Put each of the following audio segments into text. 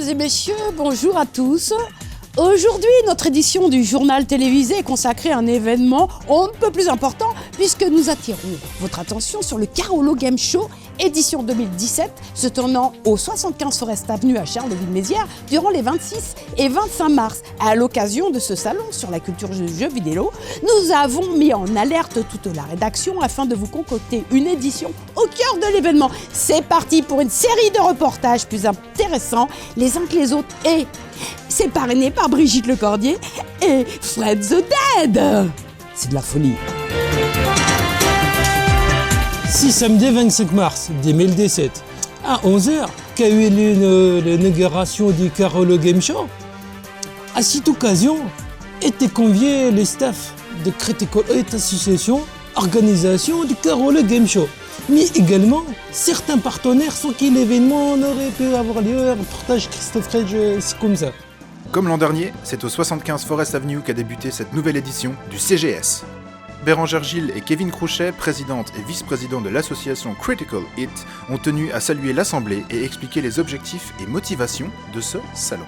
Mesdames et messieurs, bonjour à tous. Aujourd'hui, notre édition du journal télévisé est consacrée à un événement un peu plus important puisque nous attirons votre attention sur le Carolo Game Show édition 2017 se tournant au 75 Forest Avenue à Charleville-Mézières durant les 26 et 25 mars. À l'occasion de ce salon sur la culture du jeu vidéo, nous avons mis en alerte toute la rédaction afin de vous concocter une édition au cœur de l'événement. C'est parti pour une série de reportages plus intéressants les uns que les autres et c'est parrainé par Brigitte Lecordier et Fred the Dead. C'est de la folie. Si samedi 25 mars 2017, à 11h, qu'a eu l'inauguration du Carolo Game Show, à cette occasion, étaient conviés les staffs de Critical Hit Association, organisation du Carolo Game Show. Mais également, certains partenaires sans qui l'événement n'aurait pu avoir lieu. Reportage Christophe Redge, c'est comme ça. Comme l'an dernier, c'est au 75 Forest Avenue qu'a débuté cette nouvelle édition du CGS. Bérangère Gilles et Kevin Crochet, présidente et vice-président de l'association Critical Hit, ont tenu à saluer l'assemblée et expliquer les objectifs et motivations de ce salon.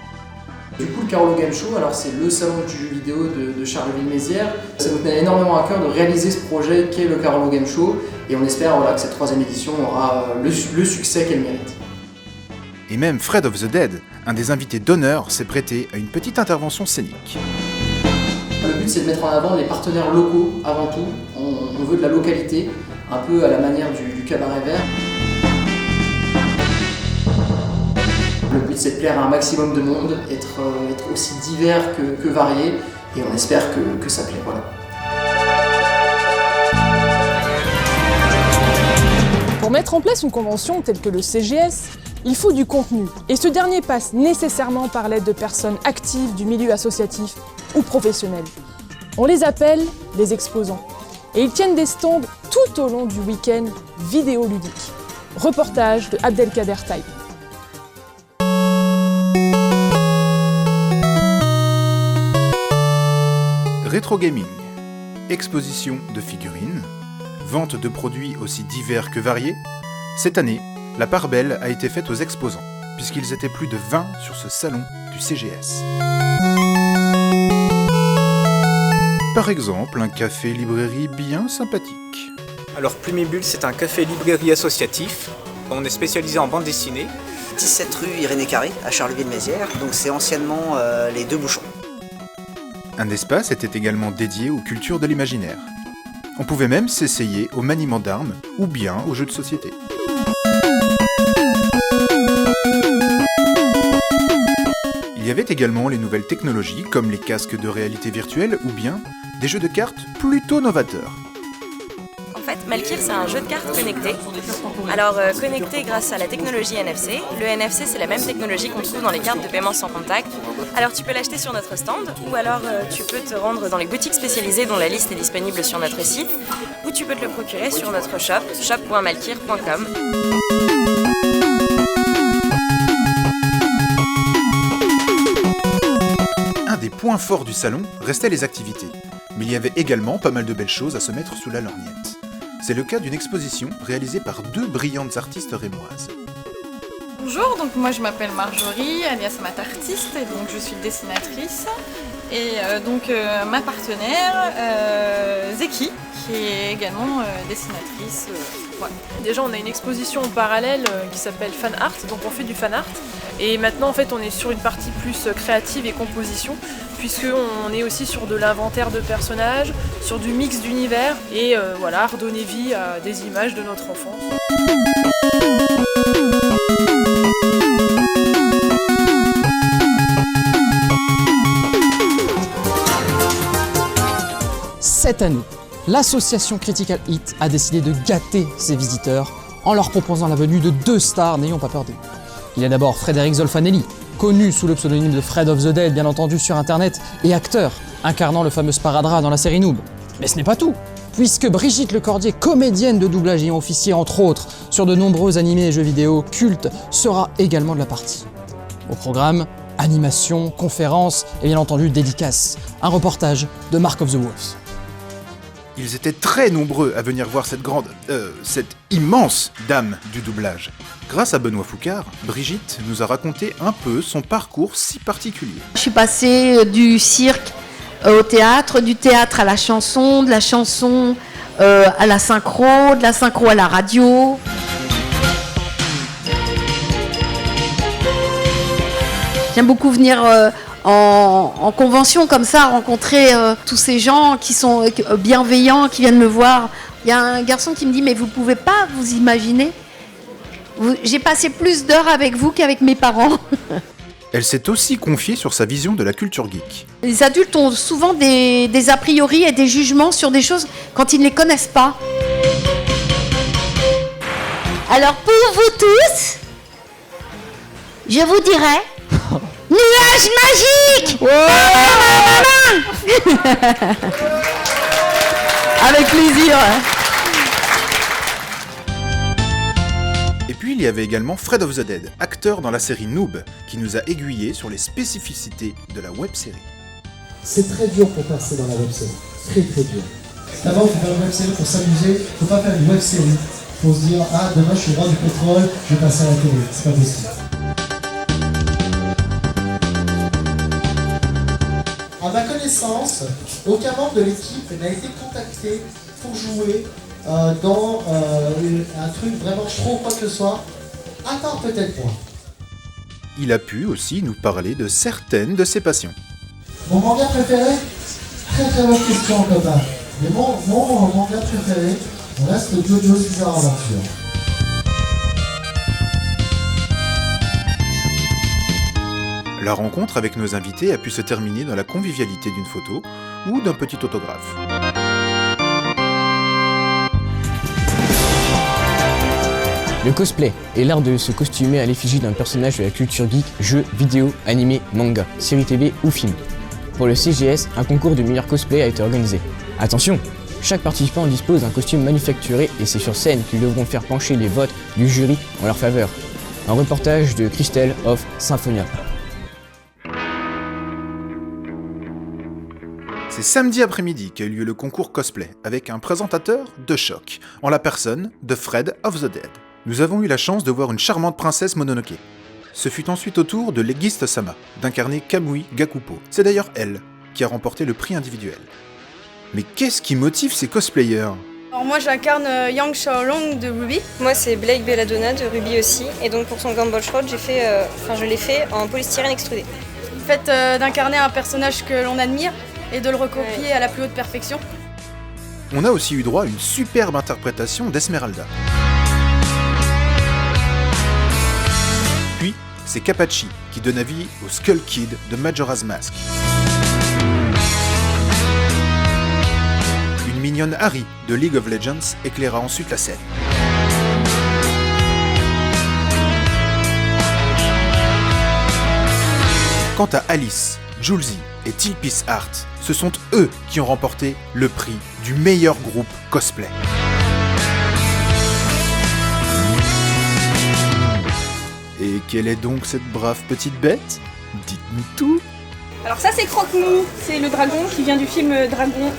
Du coup, le Carolo Game Show, alors c'est le salon du jeu vidéo de Charleville-Mézières. Ça nous tenait énormément à cœur de réaliser ce projet qu'est le Carolo Game Show et on espère que cette troisième édition aura le succès qu'elle mérite. Et même Fred of the Dead, un des invités d'honneur, s'est prêté à une petite intervention scénique. Le but c'est de mettre en avant les partenaires locaux avant tout. On veut de la localité, un peu à la manière du cabaret vert. Le but c'est de plaire à un maximum de monde, être aussi divers que varié et on espère que ça plaît. Voilà. Pour mettre en place une convention telle que le CGS, il faut du contenu et ce dernier passe nécessairement par l'aide de personnes actives du milieu associatif ou professionnels. On les appelle les exposants et ils tiennent des stands tout au long du week-end vidéoludique. Reportage de Abdelkader Taïb. Rétro gaming, exposition de figurines, vente de produits aussi divers que variés. Cette année, la part belle a été faite aux exposants, puisqu'ils étaient plus de 20 sur ce salon du CGS. Par exemple, un café-librairie bien sympathique. Alors Plumibule, c'est un café-librairie associatif. On est spécialisé en bande dessinée. 17 rue Irénée Carré, à Charleville-Mézières, donc c'est anciennement les Deux Bouchons. Un espace était également dédié aux cultures de l'imaginaire. On pouvait même s'essayer au maniement d'armes ou bien aux jeux de société. Il y avait également les nouvelles technologies comme les casques de réalité virtuelle ou bien des jeux de cartes plutôt novateurs. En fait, Malkir, c'est un jeu de cartes connecté. Alors, connecté grâce à la technologie NFC. Le NFC, c'est la même technologie qu'on trouve dans les cartes de paiement sans contact. Alors, tu peux l'acheter sur notre stand, ou alors tu peux te rendre dans les boutiques spécialisées dont la liste est disponible sur notre site, ou tu peux te le procurer sur notre shop, shop.malkir.com. Un des points forts du salon restaient les activités, mais il y avait également pas mal de belles choses à se mettre sous la lorgnette. C'est le cas d'une exposition réalisée par deux brillantes artistes rémoises. Bonjour, donc moi je m'appelle Marjorie, alias Mat Artiste, et donc je suis dessinatrice. Et ma partenaire, Zeki, qui est également dessinatrice. Voilà. Déjà, on a une exposition en parallèle qui s'appelle Fan Art, donc on fait du fan art. Et maintenant, en fait, on est sur une partie plus créative et composition, puisqu'on est aussi sur de l'inventaire de personnages, sur du mix d'univers, et redonner vie à des images de notre enfance. Cette année, l'association Critical Hit a décidé de gâter ses visiteurs en leur proposant la venue de deux stars n'ayant pas peur d'eux. Il y a d'abord Frédéric Zolfanelli, connu sous le pseudonyme de Fred of the Dead bien entendu sur internet, et acteur, incarnant le fameux Sparadrap dans la série Noob. Mais ce n'est pas tout, puisque Brigitte Lecordier, comédienne de doublage ayant officié entre autres sur de nombreux animés et jeux vidéo cultes, sera également de la partie. Au programme, animation, conférences et bien entendu dédicaces. Un reportage de Mark of the Wolves. Ils étaient très nombreux à venir voir cette immense dame du doublage. Grâce à Benoît Foucard, Brigitte nous a raconté un peu son parcours si particulier. Je suis passée du cirque au théâtre, du théâtre à la chanson, de la chanson à la synchro, de la synchro à la radio. J'aime beaucoup venir en convention comme ça, rencontrer tous ces gens qui sont bienveillants, qui viennent me voir. Il y a un garçon qui me dit « Mais vous ne pouvez pas vous imaginer, j'ai passé plus d'heures avec vous qu'avec mes parents. » Elle s'est aussi confiée sur sa vision de la culture geek. Les adultes ont souvent des a priori et des jugements sur des choses quand ils ne les connaissent pas. Alors pour vous tous, je vous dirais... Nuage magique! Avec plaisir. Et puis il y avait également Fred of the Dead, acteur dans la série Noob, qui nous a aiguillés sur les spécificités de la web-série. C'est très dur pour passer dans la web-série, très dur. D'abord, il faut faire une web-série pour s'amuser, il ne faut pas faire une web-série pour se dire « Ah, demain je suis roi du pétrole, je vais passer à la télé », c'est pas possible. À ma connaissance, aucun membre de l'équipe n'a été contacté pour jouer dans un truc vraiment trop quoi que ce soit, à part peut-être moi. Il a pu aussi nous parler de certaines de ses passions. Mon manga préféré? Très bonne question, copain. Mais mon manga préféré reste JoJo's Bizarre Adventure. La rencontre avec nos invités a pu se terminer dans la convivialité d'une photo ou d'un petit autographe. Le cosplay est l'art de se costumer à l'effigie d'un personnage de la culture geek, jeux, vidéos, animés, manga, séries TV ou films. Pour le CGS, un concours de meilleur cosplay a été organisé. Attention, chaque participant dispose d'un costume manufacturé et c'est sur scène qu'ils devront faire pencher les votes du jury en leur faveur. Un reportage de Christelle of Symphonia. C'est samedi après-midi qu'a eu lieu le concours cosplay, avec un présentateur de choc, en la personne de Fred of the Dead. Nous avons eu la chance de voir une charmante princesse Mononoke. Ce fut ensuite au tour de Legist Sama, d'incarner Kamui Gakupo. C'est d'ailleurs elle qui a remporté le prix individuel. Mais qu'est-ce qui motive ces cosplayers ? Alors moi j'incarne Yang Xiaolong de Ruby. Moi c'est Blake Belladonna de Ruby aussi, et donc pour son Gumball Shroud, je l'ai fait en polystyrène extrudé. Le fait d'incarner un personnage que l'on admire, et de le recopier à la plus haute perfection. On a aussi eu droit à une superbe interprétation d'Esmeralda. Puis, c'est Kapachi qui donne vie au Skull Kid de Majora's Mask. Une mignonne Harry de League of Legends éclaira ensuite la scène. Quant à Alice, Julesy et Tilpis Art, ce sont eux qui ont remporté le prix du meilleur groupe cosplay. Et quelle est donc cette brave petite bête ? Dites-nous tout. Alors ça c'est Croque-Mou, c'est le dragon qui vient du film Dragon.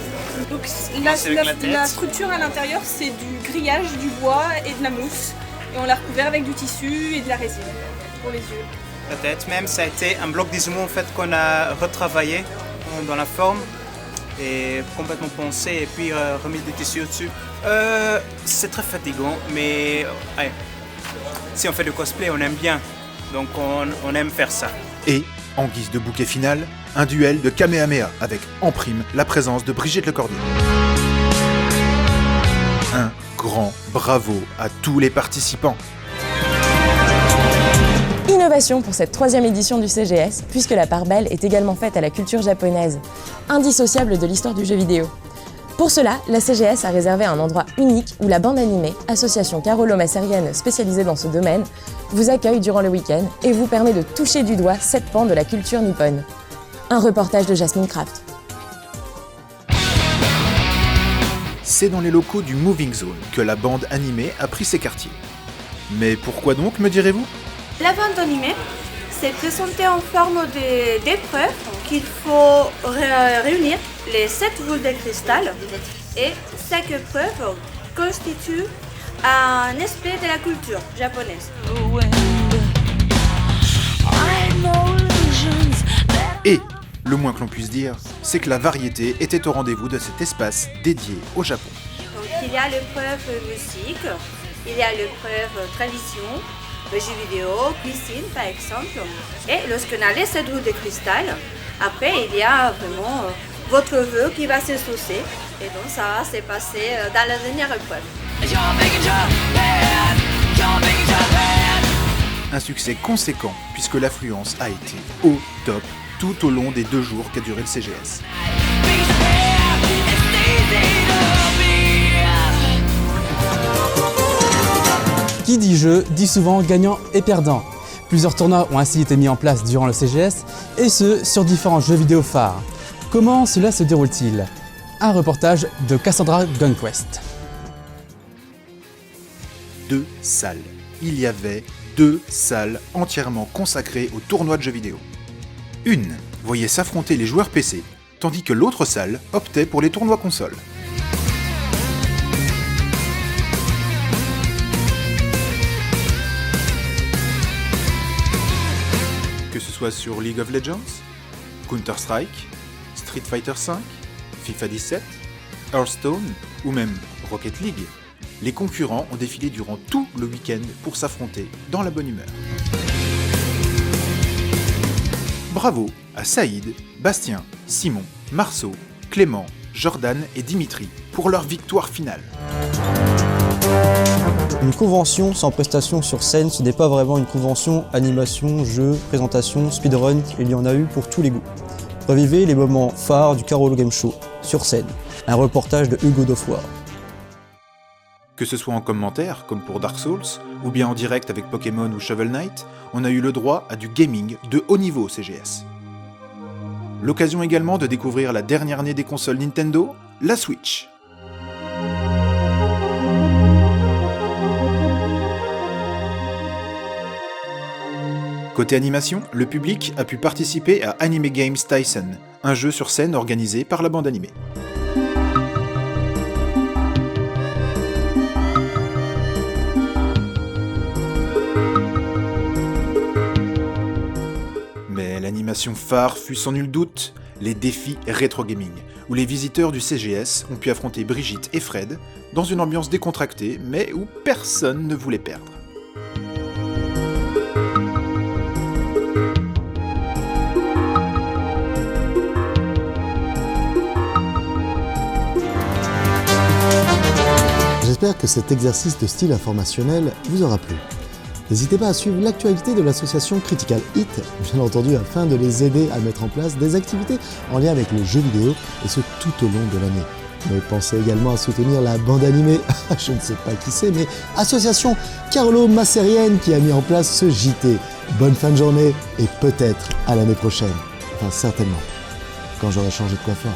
Donc la structure à l'intérieur c'est du grillage, du bois et de la mousse. Et on l'a recouvert avec du tissu et de la résine pour les yeux. Peut-être même ça a été un bloc d'Izumo en fait qu'on a retravaillé dans la forme et complètement poncé et puis remis des tissus au-dessus. C'est très fatigant mais ouais, si on fait du cosplay on aime bien, donc on aime faire ça. Et en guise de bouquet final, un duel de Kamehameha avec en prime la présence de Brigitte Lecordier. Un grand bravo à tous les participants. Innovation pour cette 3e édition du CGS, puisque la part belle est également faite à la culture japonaise, indissociable de l'histoire du jeu vidéo. Pour cela, la CGS a réservé un endroit unique où la bande animée, association carolo-massérienne spécialisée dans ce domaine, vous accueille durant le week-end et vous permet de toucher du doigt 7 pans de la culture nippone. Un reportage de Jasmine Craft. C'est dans les locaux du Moving Zone que la bande animée a pris ses quartiers. Mais pourquoi donc, me direz-vous ? La bande animée, c'est présenté en forme d'épreuve qu'il faut réunir les 7 boules de cristal Et chaque épreuve constitue un aspect de la culture japonaise. Et, le moins que l'on puisse dire, c'est que la variété était au rendez-vous de cet espace dédié au Japon. Donc, il y a l'épreuve musique, il y a l'épreuve tradition, le jeu vidéo, cuisine par exemple. Et lorsqu'on a les cédrures de cristal, après il y a vraiment votre vœu qui va s'exaucer. Et donc ça va se passer dans la dernière épreuve. Un succès conséquent puisque l'affluence a été au top tout au long des 2 jours qu'a duré le CGS. Qui dit jeu, dit souvent gagnant et perdant. Plusieurs tournois ont ainsi été mis en place durant le CGS, et ce, sur différents jeux vidéo phares. Comment cela se déroule-t-il? Un reportage de Cassandra Gunquest. 2 salles. Il y avait 2 salles entièrement consacrées au tournoi de jeux vidéo. Une voyait s'affronter les joueurs PC, tandis que l'autre salle optait pour les tournois consoles. Que ce soit sur League of Legends, Counter-Strike, Street Fighter V, FIFA 17, Hearthstone ou même Rocket League, les concurrents ont défilé durant tout le week-end pour s'affronter dans la bonne humeur. Bravo à Saïd, Bastien, Simon, Marceau, Clément, Jordan et Dimitri pour leur victoire finale. Une convention sans prestation sur scène, ce n'est pas vraiment une convention animation, jeu, présentation, speedrun, il y en a eu pour tous les goûts. Revivez les moments phares du Carolo Game Show, sur scène, un reportage de Hugo Doffoir. Que ce soit en commentaire, comme pour Dark Souls, ou bien en direct avec Pokémon ou Shovel Knight, on a eu le droit à du gaming de haut niveau au CGS. L'occasion également de découvrir la dernière née des consoles Nintendo, la Switch. Côté animation, le public a pu participer à Anime Games Tyson, un jeu sur scène organisé par la bande animée. Mais l'animation phare fut sans nul doute les défis rétro gaming, où les visiteurs du CGS ont pu affronter Brigitte et Fred dans une ambiance décontractée, mais où personne ne voulait perdre. J'espère que cet exercice de style informationnel vous aura plu. N'hésitez pas à suivre l'actualité de l'association Critical Hit, bien entendu afin de les aider à mettre en place des activités en lien avec les jeux vidéo, et ce tout au long de l'année. Mais pensez également à soutenir la bande animée, je ne sais pas qui c'est, mais association Carolo-Massérienne qui a mis en place ce JT. Bonne fin de journée et peut-être à l'année prochaine. Enfin certainement, quand j'aurai changé de coiffeur.